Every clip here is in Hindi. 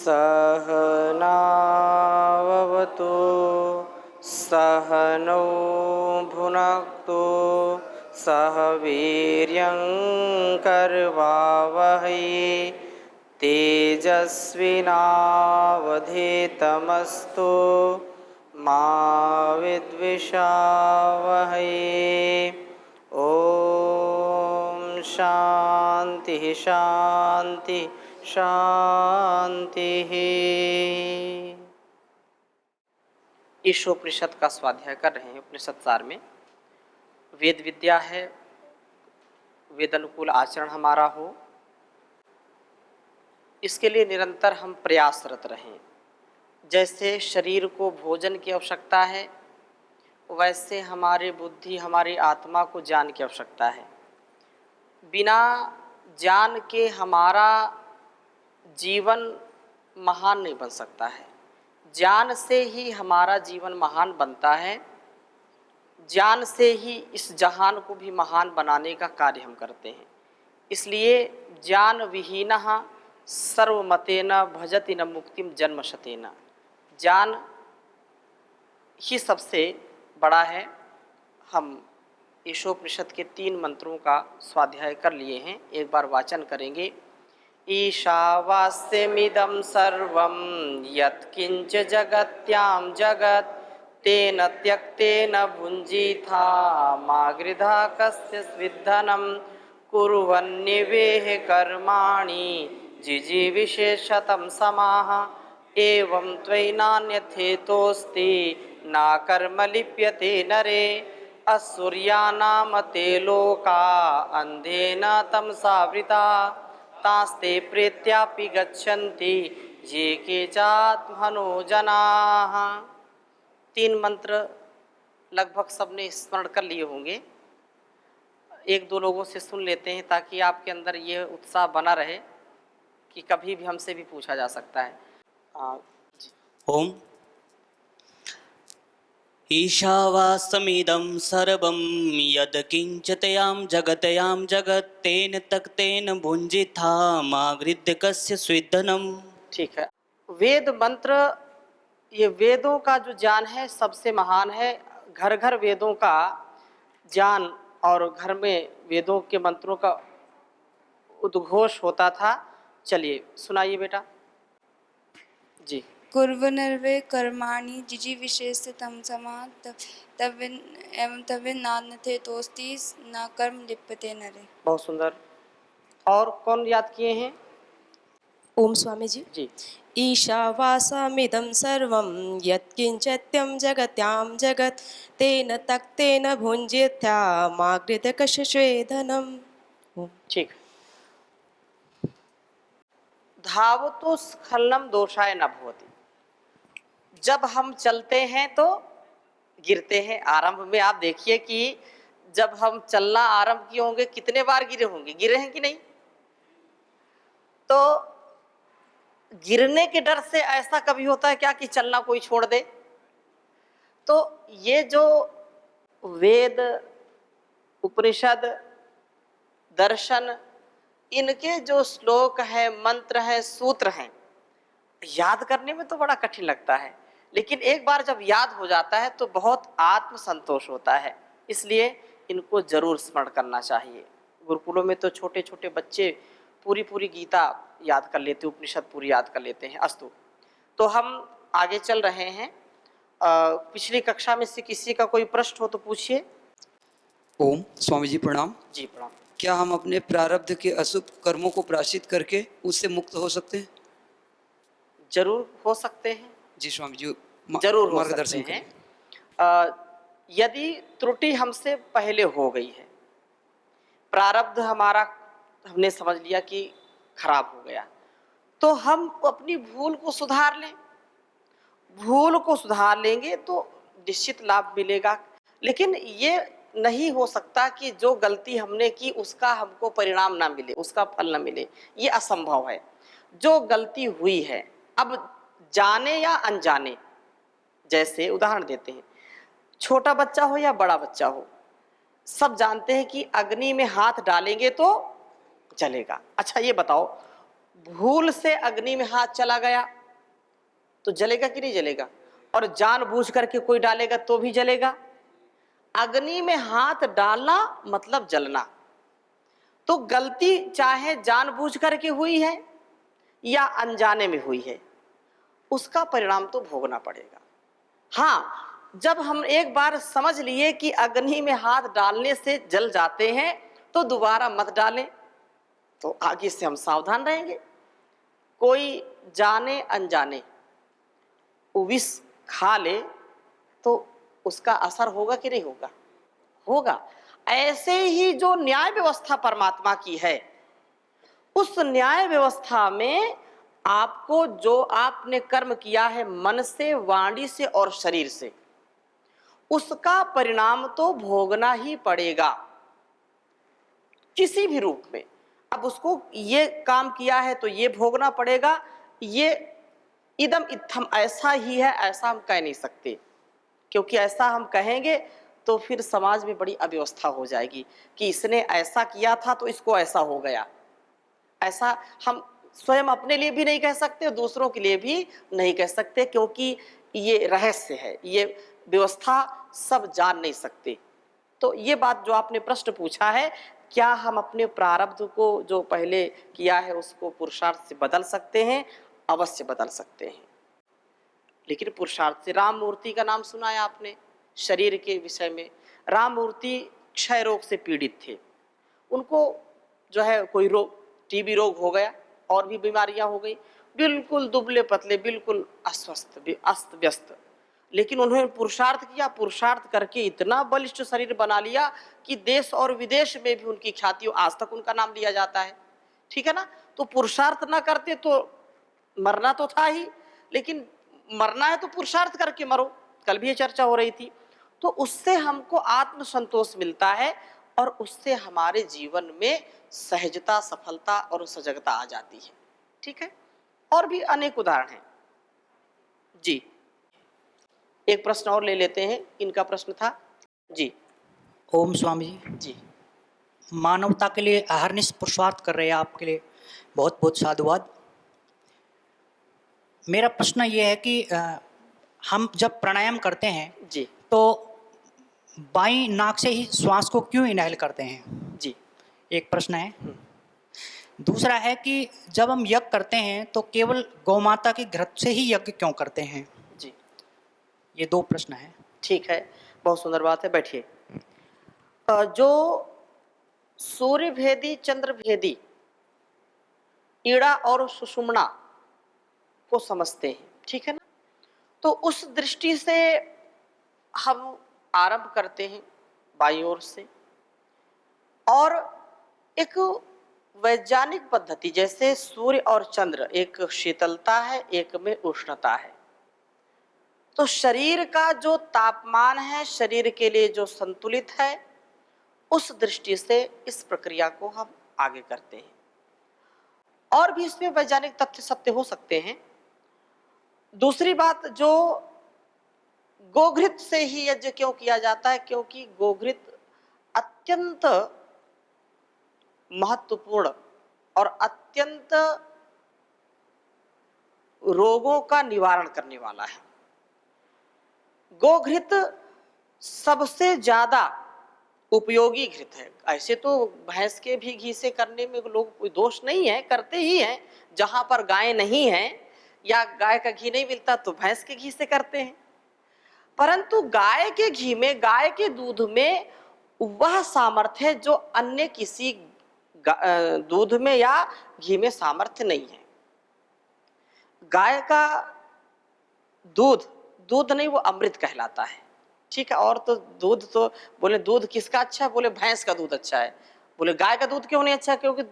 सहनाववतु सहनौ भुनक्तु सह वीर्यङ्करवावहै तेजस्विनावधीतमस्तु मा विद्विषावहै। ओम शांति शांति शांति। ईशोपनिषद का स्वाध्याय कर रहे हैं। उपनिषद सार में वेद विद्या है, वेद अनुकूल आचरण हमारा हो, इसके लिए निरंतर हम प्रयासरत रहें। जैसे शरीर को भोजन की आवश्यकता है, वैसे हमारे बुद्धि, हमारी आत्मा को ज्ञान की आवश्यकता है। बिना ज्ञान के हमारा जीवन महान नहीं बन सकता है। ज्ञान से ही हमारा जीवन महान बनता है। ज्ञान से ही इस जहान को भी महान बनाने का कार्य हम करते हैं। इसलिए ज्ञान विहीनः सर्वमतेन भजति न मुक्तिम जन्मशतेन। ज्ञान ही सबसे बड़ा है। हम ईशोपनिषद के 3 मंत्रों का स्वाध्याय कर लिए हैं। एक बार वाचन करेंगे। ईशावास्यमिदं सर्वं यत्किंच जगत्यां जगत् तेन त्यक्तेन भुञ्जीथा मा गृधा कस्य स्विद्धनं कुर्वन्निवेह कर्माणि जिजीविषेशतं समाः एवं त्वयि नान्यथेतोऽस्ति न कर्म लिप्यते नरे असुर्यानाम ते लोका अंधेन तमसावृता तास्ते प्रेत्यापि गच्छन्ति ये केचात्मनो जनाः। 3 मंत्र लगभग सबने स्मरण कर लिए होंगे। 1-2 लोगों से सुन लेते हैं ताकि आपके अंदर ये उत्साह बना रहे कि कभी भी हमसे भी पूछा जा सकता है। ओम ईशावास्यमिदं सर्वं यत्किञ्चित्यां जगत्यां जगत् तेन तक्तेन भुञ्जीथा मा गृह्य कस्य स्विद्धनम्। ठीक है। वेद मंत्र, ये वेदों का जो ज्ञान है सबसे महान है। घर घर वेदों का ज्ञान और घर में वेदों के मंत्रों का उद्घोष होता था। चलिए सुनाइए बेटा जी। कुर्वन्नर्वे कर्माणि जिजीविषेशतं समाः तवे नान्यथेतोऽस्ति न कर्म लिप्यते नरे। बहुत सुंदर। और कौन याद किए हैं? ओम स्वामी जी। जी। ईशावास्यमिदं सर्वं यत्किंचित्यं जगत्यां जगत् तेन तक्तेन भुञ्जीथा मा गृह्य कस्य स्वेदनम्। ठीक। धावतो स्खलनम दोषाय न भवति। जब हम चलते हैं तो गिरते हैं। आरंभ में आप देखिए कि जब हम चलना आरंभ किए होंगे कितने बार गिरे होंगे, गिरे हैं कि नहीं? तो गिरने के डर से ऐसा कभी होता है क्या कि चलना कोई छोड़ दे? तो ये जो वेद, उपनिषद, दर्शन, इनके जो श्लोक है, मंत्र है, सूत्र हैं, याद करने में तो बड़ा कठिन लगता है, लेकिन एक बार जब याद हो जाता है तो बहुत आत्म संतोष होता है। इसलिए इनको जरूर स्मरण करना चाहिए। गुरुकुलों में तो छोटे छोटे बच्चे पूरी पूरी गीता याद कर लेते, उपनिषद पूरी याद कर लेते हैं। अस्तु, तो हम आगे चल रहे हैं। पिछली कक्षा में से किसी का कोई प्रश्न हो तो पूछिए। ओम स्वामी जी प्रणाम। जी प्रणाम। क्या हम अपने प्रारब्ध के अशुभ कर्मों को प्रायश्चित करके उससे मुक्त हो सकते हैं? जरूर हो सकते हैं जी स्वामी जी, जरूर हो मार्गदर्शन सकते हैं। यदि त्रुटि हमसे पहले हो गई है, प्रारब्ध हमारा हमने समझ लिया कि खराब हो गया, तो हम अपनी भूल को सुधार लें। भूल को सुधार लेंगे तो निश्चित लाभ मिलेगा। लेकिन ये नहीं हो सकता कि जो गलती हमने की उसका हमको परिणाम ना मिले, उसका फल ना मिले, ये असंभव है। जो गलती हुई है, अब जाने या अनजाने, जैसे उदाहरण देते हैं, छोटा बच्चा हो या बड़ा बच्चा हो, सब जानते हैं कि अग्नि में हाथ डालेंगे तो जलेगा। अच्छा ये बताओ, भूल से अग्नि में हाथ चला गया तो जलेगा कि नहीं जलेगा, और जानबूझ करके कोई डालेगा तो भी जलेगा। अग्नि में हाथ डालना मतलब जलना। तो गलती चाहे जानबूझ करके हुई है या अनजाने में हुई है, उसका परिणाम तो भोगना पड़ेगा। हाँ, जब हम एक बार समझ लिए कि अग्नि में हाथ डालने से जल जाते हैं तो दोबारा मत डालें, तो आगे से हम सावधान रहेंगे। कोई जाने अनजाने विष खा ले तो उसका असर होगा कि नहीं होगा? होगा। ऐसे ही जो न्याय व्यवस्था परमात्मा की है, उस न्याय व्यवस्था में आपको जो आपने कर्म किया है मन से, वाणी से और शरीर से, उसका परिणाम तो भोगना ही पड़ेगा किसी भी रूप में। अब उसको ये काम किया है तो ये भोगना पड़ेगा, ये इदम इत्थम ऐसा ही है ऐसा हम कह नहीं सकते, क्योंकि ऐसा हम कहेंगे तो फिर समाज में बड़ी अव्यवस्था हो जाएगी कि इसने ऐसा किया था तो इसको ऐसा हो गया। ऐसा हम स्वयं अपने लिए भी नहीं कह सकते, दूसरों के लिए भी नहीं कह सकते, क्योंकि ये रहस्य है, ये व्यवस्था सब जान नहीं सकते। तो ये बात जो आपने प्रश्न पूछा है, क्या हम अपने प्रारब्ध को जो पहले किया है उसको पुरुषार्थ से बदल सकते हैं? अवश्य बदल सकते हैं, लेकिन पुरुषार्थ से। राम मूर्ति का नाम सुना है आपने शरीर के विषय में। राम मूर्ति क्षय रोग से पीड़ित थे, उनको जो है कोई रोग, टीबी रोग हो गया और भी बीमारियां हो गई, बिल्कुल दुबले पतले, बिल्कुल अस्वस्थ, अस्त व्यस्त। लेकिन उन्होंने पुरुषार्थ किया, पुरुषार्थ करके इतना बलिष्ठ शरीर बना लिया कि देश और विदेश में भी उनकी ख्याति, आज तक उनका नाम लिया जाता है। ठीक है ना? तो पुरुषार्थ ना करते तो मरना तो था ही, लेकिन मरना है तो पुरुषार्थ करके मरो। कल भी ये चर्चा हो रही थी। तो उससे हमको आत्मसंतोष मिलता है और उससे हमारे जीवन में सहजता, सफलता और सजगता आ जाती है। ठीक है? और भी अनेक उदाहरण हैं जी। एक प्रश्न और ले लेते हैं, इनका प्रश्न था जी। ओम स्वामी जी। जी मानवता के लिए अहरनिश पुरुषार्थ कर रहे हैं, आपके लिए बहुत बहुत साधुवाद। मेरा प्रश्न ये है कि हम जब प्राणायाम करते हैं जी तो बाईं नाक से ही श्वास को क्यों इनहेल करते हैं? जी। एक प्रश्न है। दूसरा है कि जब हम यज्ञ करते हैं तो केवल गौमाता की घृत से ही यज्ञ क्यों करते हैं? जी ये दो प्रश्न हैं। ठीक है, बहुत सुंदर बात है, बैठिए। जो सूर्य भेदी, चंद्र भेदी ईड़ा और सुषुम्ना को समझते हैं, ठीक है ना? तो उस दृष्टि से हम आरंभ करते हैं बाईं ओर से, और एक वैज्ञानिक पद्धति, जैसे सूर्य और चंद्र, एक शीतलता है, एक में उष्णता है। तो शरीर का जो तापमान है, शरीर के लिए जो संतुलित है, उस दृष्टि से इस प्रक्रिया को हम आगे करते हैं। और भी इसमें वैज्ञानिक तथ्य सत्य हो सकते हैं। दूसरी बात, जो गोघृत से ही यज्ञ क्यों किया जाता है? क्योंकि गोघृत अत्यंत महत्वपूर्ण और अत्यंत रोगों का निवारण करने वाला है। गोघृत सबसे ज्यादा उपयोगी घृत है। ऐसे तो भैंस के भी घी से करने में लोग कोई दोष नहीं है, करते ही हैं। जहां पर गाय नहीं है या गाय का घी नहीं मिलता तो भैंस के घी से करते हैं। परंतु गाय के घी में, गाय के दूध में वह सामर्थ्य है जो अन्य किसी दूध में या घी में सामर्थ्य नहीं है। गाय का दूध, दूध नहीं, वो अमृत कहलाता है। ठीक है? और तो दूध, तो बोले दूध किसका अच्छा है? बोले भैंस का दूध अच्छा है। बोले गाय का दूध क्यों नहीं अच्छा? क्योंकि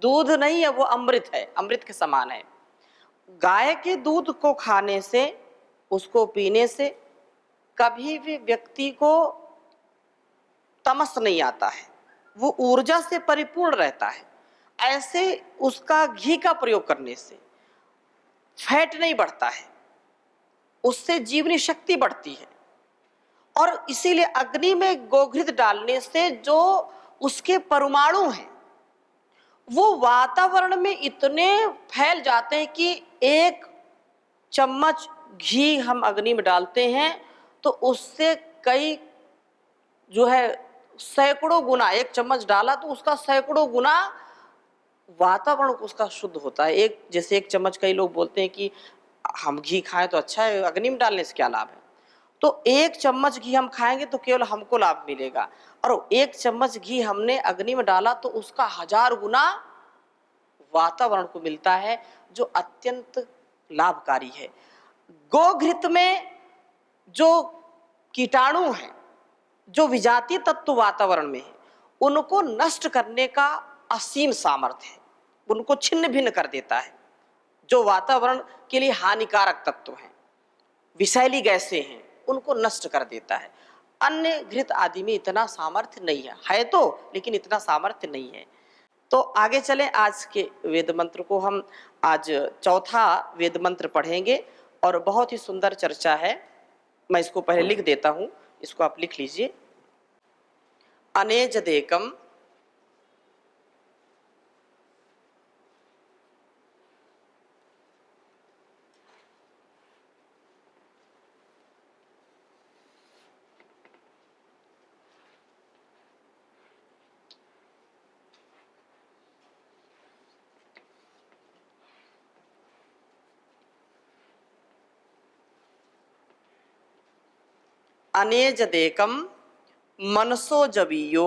दूध नहीं है, वो अमृत है, अमृत के समान है। गाय के दूध को खाने से, उसको पीने से कभी भी व्यक्ति को तमस नहीं आता है, वो ऊर्जा से परिपूर्ण रहता है। ऐसे उसका घी का प्रयोग करने से फैट नहीं बढ़ता है, उससे जीवनी शक्ति बढ़ती है। और इसीलिए अग्नि में गोघृत डालने से जो उसके परमाणु हैं वो वातावरण में इतने फैल जाते हैं कि एक चम्मच घी हम अग्नि में डालते हैं तो उससे कई जो है सैकड़ों गुना, एक चम्मच डाला तो उसका सैकड़ों गुना वातावरण उसका शुद्ध होता है। एक जैसे एक चम्मच, कई लोग बोलते हैं कि हम घी खाएं तो अच्छा है, अग्नि में डालने से क्या लाभ है। तो एक चम्मच घी हम खाएंगे तो केवल हमको लाभ मिलेगा, और एक चम्मच घी हमने अग्नि में डाला तो उसका 1000 गुना वातावरण को मिलता है, जो अत्यंत लाभकारी है। गोघृत में जो कीटाणु हैं, जो विजातीय तत्व वातावरण में है, उनको नष्ट करने का असीम सामर्थ्य है, उनको छिन्न भिन्न कर देता है। जो वातावरण के लिए हानिकारक तत्व हैं, विषैली गैसें हैं, उनको नष्ट कर देता है। अन्य घृत आदि में इतना सामर्थ्य नहीं है तो, लेकिन इतना सामर्थ्य नहीं है। तो आगे चले, आज के वेद मंत्र को हम आज चौथा वेद मंत्र पढ़ेंगे और बहुत ही सुंदर चर्चा है। मैं इसको पहले लिख देता हूं, इसको आप लिख लीजिए। अनेजदेकम अनेजदेकम मनसो जवीयो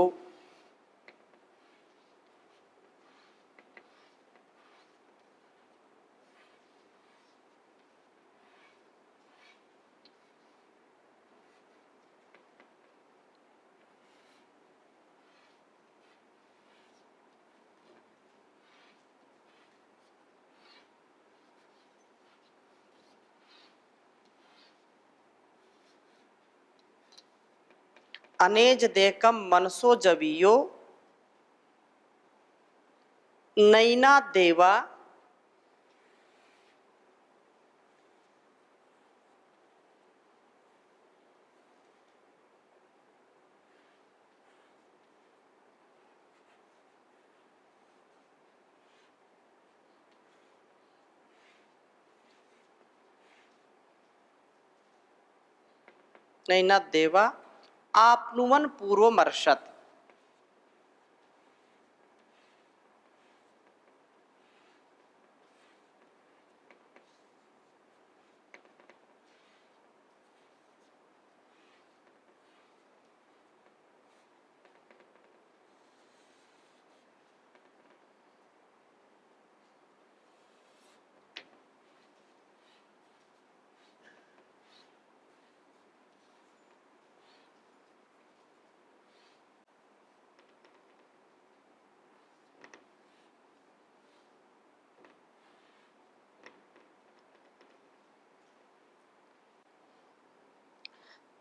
अनेजदेकम मनसो जवीयो नैना देवा नैना देवा आपनुवन पूर्वमर्षत।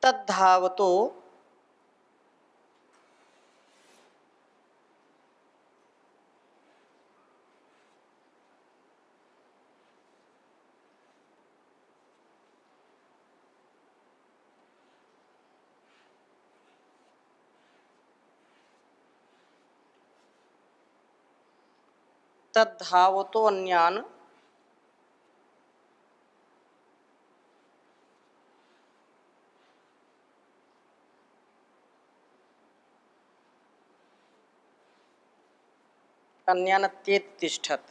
तद्धावतो तद्धावतो अन्यान अन्यानत्येत तिष्ठत।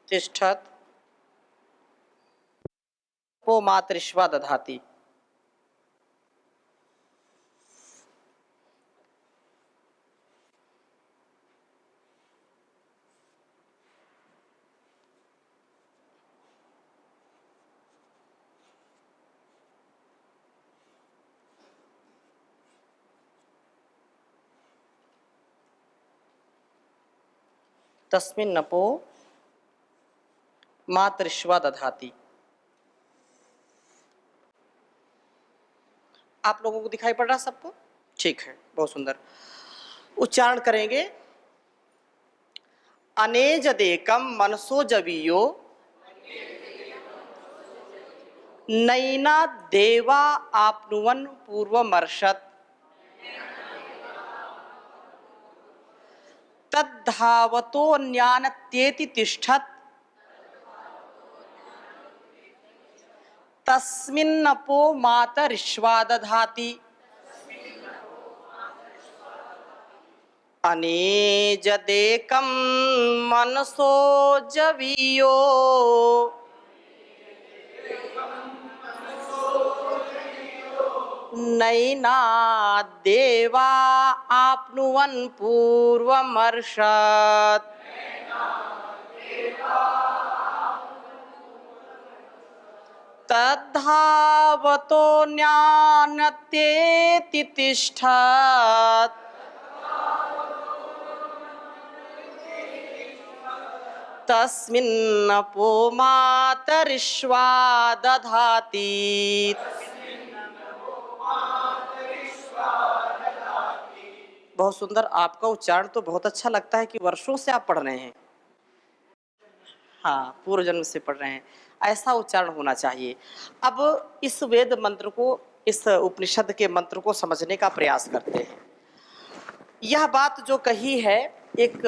तिष्ठत वो मातृश्वा दधाति। तस्मिन् नपो मातृश्वा दधाति। आप लोगों को दिखाई पड़ रहा सबको? ठीक है, बहुत सुंदर। उच्चारण करेंगे। अनेजदेकम मनसो जवीयो नैना देवा आपनुवन पूर्वमर्षत तद्धावतो न्यानत्येति तिष्ठत तस्मिन्नपो मातरिश्वादधाति अनेजदेकं मनसो जवीयो नैना देवा आपनुवन पूर्वमर्षत तद्धावतो न्यानत्येति तिष्ठत तस्मिन्नपो मातरिश्वा दधाति। बहुत सुंदर, आपका उच्चारण तो बहुत अच्छा लगता है कि वर्षों से आप पढ़ रहे हैं। हाँ, पूर्व जन्म से पढ़ रहे हैं, ऐसा उच्चारण होना चाहिए। अब इस वेद मंत्र को, इस उपनिषद के मंत्र को समझने का प्रयास करते हैं। यह बात जो कही है एक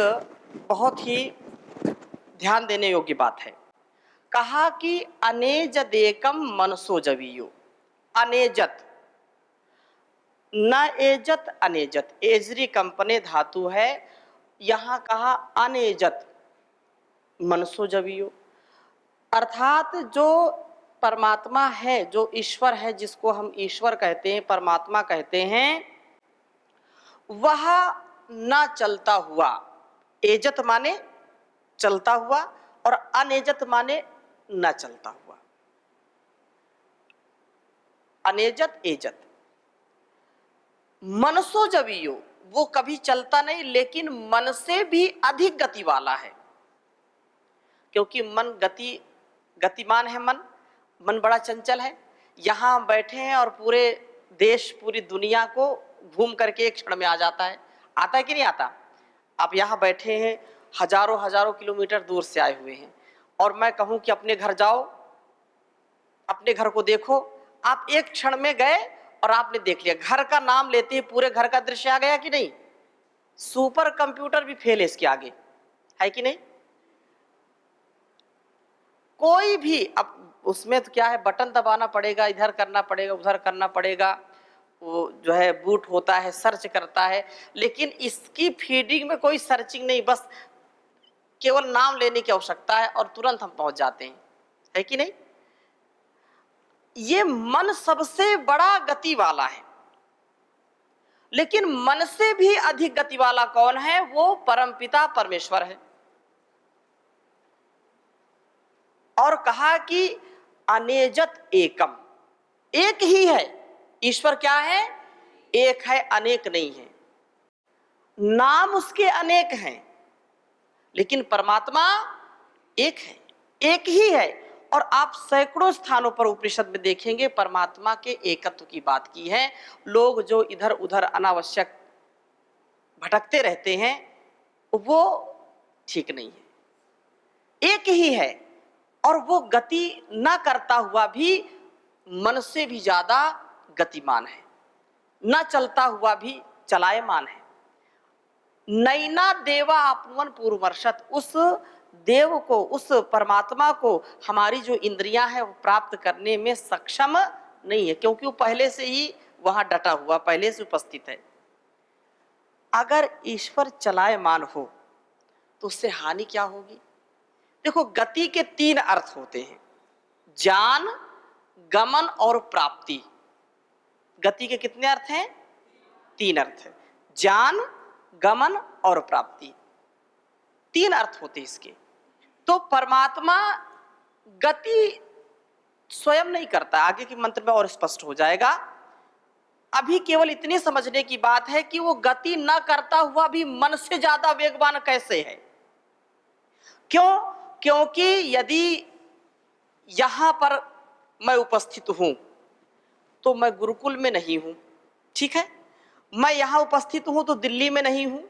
बहुत ही ध्यान देने योग्य बात है। कहा कि अनेजदेकम मनसो जवीयो। अनेजत, न एजत अनेजत, एजरी कंपने धातु है, यहाँ कहा अनेजत मनसो जवीयो, अर्थात जो परमात्मा है, जो ईश्वर है, जिसको हम ईश्वर कहते हैं, परमात्मा कहते हैं, वह न चलता हुआ, एजत माने चलता हुआ और अनेजत माने न चलता हुआ, अनेजत एजत। मनसो जवीयो, वो कभी चलता नहीं लेकिन मन से भी अधिक गति वाला है, क्योंकि मन गतिमान है। मन बड़ा चंचल है। यहाँ हम बैठे हैं और पूरे देश, पूरी दुनिया को घूम करके एक क्षण में आ जाता है। आता है कि नहीं आता? आप यहाँ बैठे हैं, हजारों हजारों किलोमीटर दूर से आए हुए हैं, और मैं कहूँ कि अपने घर जाओ, अपने घर को देखो, आप एक क्षण में गए और आपने देख लिया। घर का नाम लेते ही पूरे घर का दृश्य आ गया कि नहीं? सुपर कंप्यूटर भी फेल है इसके आगे, है कि नहीं? कोई भी, अब उसमें तो क्या है, बटन दबाना पड़ेगा, इधर करना पड़ेगा, उधर करना पड़ेगा, वो जो है बूट होता है, सर्च करता है, लेकिन इसकी फीडिंग में कोई सर्चिंग नहीं, बस केवल नाम लेने की आवश्यकता है और तुरंत हम पहुंच जाते हैं, है कि नहीं? ये मन सबसे बड़ा गति वाला है, लेकिन मन से भी अधिक गति वाला कौन है? वो परमपिता परमेश्वर है। और कहा कि अनेजत एकम, एक ही है। ईश्वर क्या है? एक है, अनेक नहीं है। नाम उसके अनेक हैं, लेकिन परमात्मा एक है, एक ही है। और आप सैकड़ों स्थानों पर उपनिषद में देखेंगे परमात्मा के एकत्व की बात की है। लोग जो इधर उधर अनावश्यक भटकते रहते हैं, वो ठीक नहीं है। एक ही है, और वो गति न करता हुआ भी मन से भी ज्यादा गतिमान है, न चलता हुआ भी चलायमान है। नैना देवा आपनुवन पूर्वमर्षत, उस देव को, उस परमात्मा को हमारी जो इंद्रियां हैं वो प्राप्त करने में सक्षम नहीं है, क्योंकि वो पहले से ही वहां डटा हुआ, पहले से उपस्थित है। अगर ईश्वर चलायमान हो तो उससे हानि क्या होगी? देखो, गति के तीन अर्थ होते हैं, ज्ञान, गमन और प्राप्ति। गति के कितने अर्थ हैं? तीन अर्थ है, ज्ञान, गमन और प्राप्ति, तीन अर्थ होते हैं इसके। तो परमात्मा गति स्वयं नहीं करता, आगे के मंत्र में और स्पष्ट हो जाएगा। अभी केवल इतनी समझने की बात है कि वो गति न करता हुआ भी मन से ज्यादा वेगवान कैसे है। क्यों? क्योंकि यदि यहां पर मैं उपस्थित हूं तो मैं गुरुकुल में नहीं हूं, ठीक है। मैं यहां उपस्थित हूं तो दिल्ली में नहीं हूं,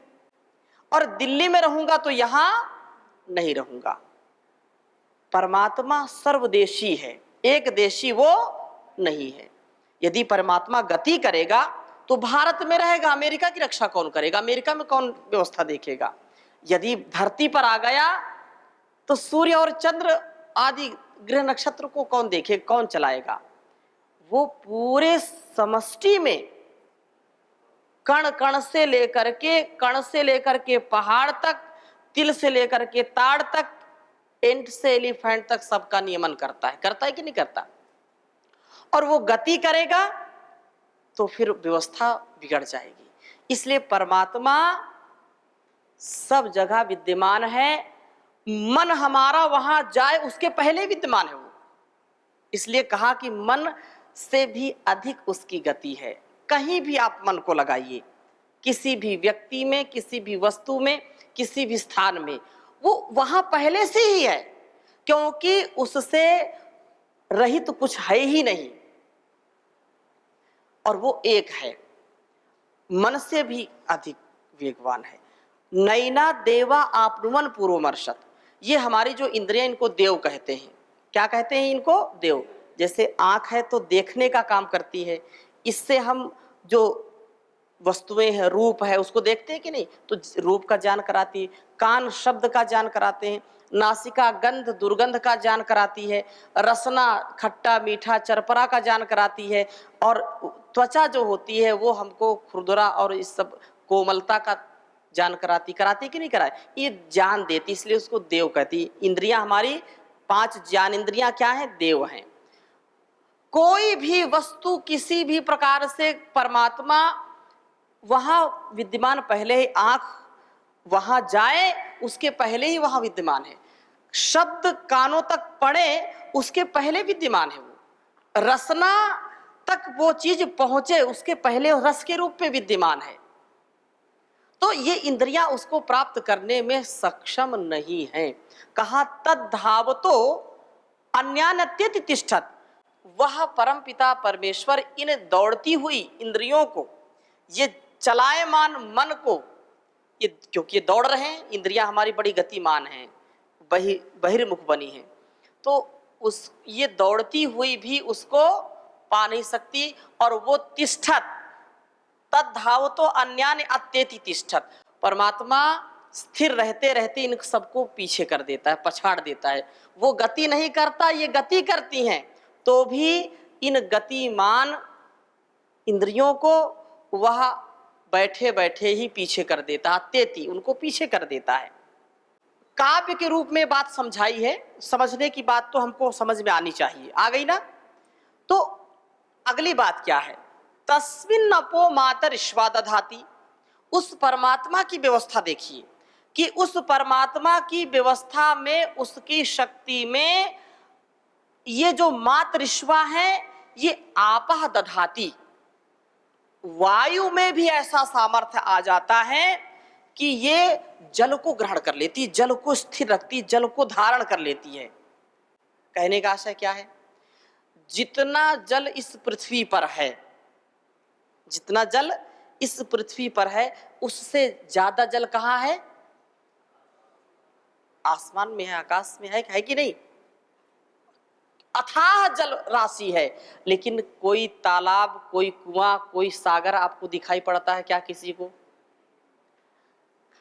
और दिल्ली में रहूंगा तो यहां नहीं रहूंगा। परमात्मा सर्वदेशी है, एक देशी वो नहीं है। यदि परमात्मा गति करेगा तो भारत में रहेगा, अमेरिका की रक्षा कौन करेगा, अमेरिका में कौन व्यवस्था देखेगा। यदि धरती पर आ गया तो सूर्य और चंद्र आदि ग्रह नक्षत्र को कौन देखे, कौन चलाएगा। वो पूरे समष्टि में कण कण से लेकर के पहाड़ तक, तिल से लेकर के ताड़ तक, एंट से एलिफेंट तक सबका नियमन करता है कि नहीं करता। और वो गति करेगा तो फिर व्यवस्था बिगड़ जाएगी। इसलिए परमात्मा सब जगह विद्यमान है। मन हमारा वहां जाए उसके पहले विद्यमान है वो। इसलिए कहा कि मन से भी अधिक उसकी गति है। कहीं भी आप मन को लगाइए, किसी भी व्यक्ति में, किसी भी वस्तु में, किसी भी स्थान में, वो वहां पहले से ही है, क्योंकि उससे रहित तो कुछ है ही नहीं, और वो एक है, मन से भी अधिक वेगवान है। नैना देवा आपनुमन पूर्वमर्शत, ये हमारी जो इंद्रियां, इनको देव कहते हैं। क्या कहते हैं इनको? देव। जैसे आंख है तो देखने का काम करती है, इससे हम जो वस्तुएं हैं, रूप है, उसको देखते हैं कि नहीं, तो रूप का ज्ञान कराती है। कान शब्द का ज्ञान कराते हैं, नासिका गंध दुर्गंध का ज्ञान कराती है, रसना खट्टा मीठा चरपरा का ज्ञान कराती है, और त्वचा जो होती है वो हमको खुरदुरा और इस सब कोमलता का ज्ञान कराती कि नहीं कराए, ये ज्ञान देती, इसलिए उसको देव कहती। इंद्रियां हमारी 5 ज्ञान इंद्रियां क्या हैं? देव हैं। कोई भी वस्तु किसी भी प्रकार से परमात्मा वहां विद्यमान पहले ही, आंख वहां जाए उसके पहले ही वहां विद्यमान है। शब्द कानों तक पड़े उसके पहले विद्यमान है वो। रसना तक वो चीज पहुंचे उसके पहले रस के रूप में विद्यमान है। तो ये इंद्रियां उसको प्राप्त करने में सक्षम नहीं हैं। कहा तद्धावतो अन्यान्यत्यति तिष्ठत, वह परमपिता परमेश्वर इन दौड़ती हुई इंद्रियों को, ये चलायमान मन को, ये क्योंकि ये दौड़ रहे हैं, इंद्रियां हमारी बड़ी गतिमान हैं, बहिर्मुख बनी हैं, तो उस ये दौड़ती हुई भी उसको पा नहीं सकती। और वो तिष्ठत तद्धावतो अन्यान्य अत्येति तिष्ठत, परमात्मा स्थिर रहते रहते इन सबको पीछे कर देता है, पछाड़ देता है। वो गति नहीं करता, ये गति करती हैं, तो भी इन गतिमान इंद्रियों को वह बैठे बैठे ही पीछे कर देता है, तेती उनको पीछे कर देता है। काव्य के रूप में बात समझाई है, समझने की बात तो हमको समझ में आनी चाहिए, आ गई ना। तो अगली बात क्या है? तस्मिन् अपो मातरिश्वा दधाति, उस परमात्मा की व्यवस्था देखिए कि उस परमात्मा की व्यवस्था में, उसकी शक्ति में, ये जो मातरिश्वा है ये आपह दधाति, वायु में भी ऐसा सामर्थ्य आ जाता है कि ये जल को ग्रहण कर लेती, जल को स्थिर रखती, जल को धारण कर लेती है। कहने का आशय क्या है? जितना जल इस पृथ्वी पर है, जितना जल इस पृथ्वी पर है, उससे ज्यादा जल कहाँ है? आसमान में है, आकाश में है कि नहीं? अथाह जल राशि है, लेकिन कोई तालाब, कोई कुआं, कोई सागर आपको दिखाई पड़ता है क्या? किसी को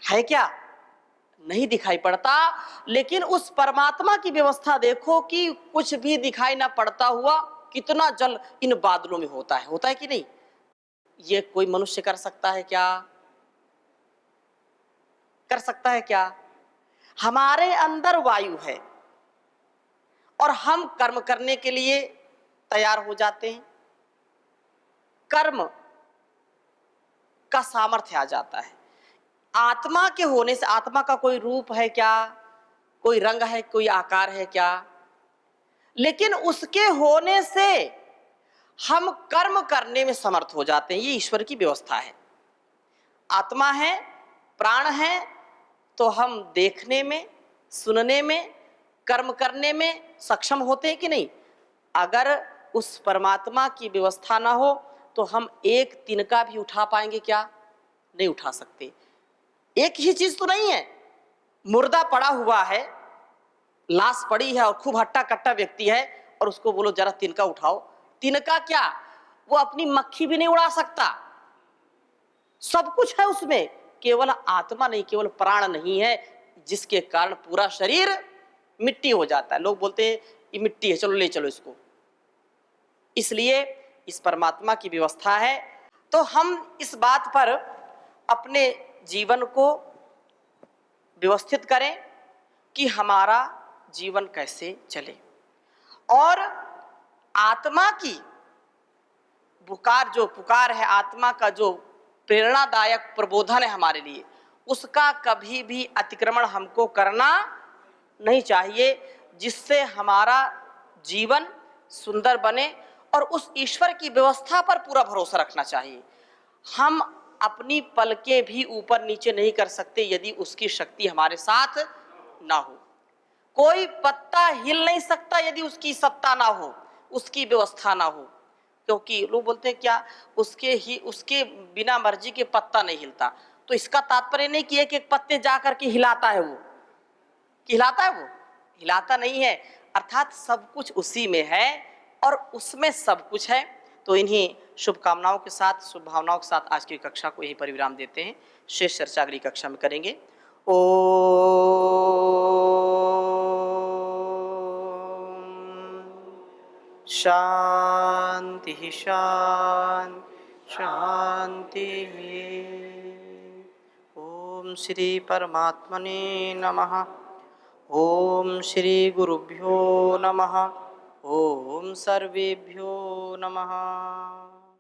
है क्या? नहीं दिखाई पड़ता। लेकिन उस परमात्मा की व्यवस्था देखो कि कुछ भी दिखाई ना पड़ता हुआ कितना जल इन बादलों में होता है कि नहीं? ये कोई मनुष्य कर सकता है क्या? कर सकता है क्या? हमारे अंदर वायु है और हम कर्म करने के लिए तैयार हो जाते हैं, कर्म का सामर्थ्य आ जाता है। आत्मा के होने से, आत्मा का कोई रूप है क्या? कोई रंग है, कोई आकार है क्या? लेकिन उसके होने से हम कर्म करने में समर्थ हो जाते हैं। ये ईश्वर की व्यवस्था है। आत्मा है, प्राण है, तो हम देखने में, सुनने में, कर्म करने में सक्षम होते हैं कि नहीं? अगर उस परमात्मा की व्यवस्था ना हो तो हम एक तिनका भी उठा पाएंगे क्या? नहीं उठा सकते। एक ही चीज तो नहीं है, मुर्दा पड़ा हुआ है, लाश पड़ी है और खूब हट्टा कट्टा व्यक्ति है और उसको बोलो जरा तिनका उठाओ, तिनका क्या, वो अपनी मक्खी भी नहीं उड़ा सकता। सब कुछ है उसमें, केवल आत्मा नहीं, केवल प्राण नहीं है, जिसके कारण पूरा शरीर मिट्टी हो जाता है। लोग बोलते हैं ये मिट्टी है, चलो ले चलो इसको। इसलिए इस परमात्मा की व्यवस्था है। तो हम इस बात पर अपने जीवन को व्यवस्थित करें कि हमारा जीवन कैसे चले, और आत्मा की पुकार है, आत्मा का जो प्रेरणादायक प्रबोधन है हमारे लिए, उसका कभी भी अतिक्रमण हमको करना नहीं चाहिए, जिससे हमारा जीवन सुंदर बने। और उस ईश्वर की व्यवस्था पर पूरा भरोसा रखना चाहिए। हम अपनी पलकें भी ऊपर नीचे नहीं कर सकते यदि उसकी शक्ति हमारे साथ ना हो। कोई पत्ता हिल नहीं सकता यदि उसकी सत्ता ना हो, उसकी व्यवस्था ना हो। क्योंकि लोग बोलते हैं क्या, उसके बिना मर्जी के पत्ता नहीं हिलता। तो इसका तात्पर्य नहीं कि एक एक पत्ते जा करके हिलाता है वो, कि हिलाता है वो, हिलाता नहीं है। अर्थात सब कुछ उसी में है और उसमें सब कुछ है। तो इन्हीं शुभकामनाओं के साथ, शुभ भावनाओं के साथ आज की कक्षा को यहीं पर विराम देते हैं। शेष चर्चा अगली कक्षा में करेंगे। शांति शांति शांति। ओम श्री परमात्मने नमः। ओम श्री गुरुभ्यो नमः। ओम सर्वेभ्यो नमः।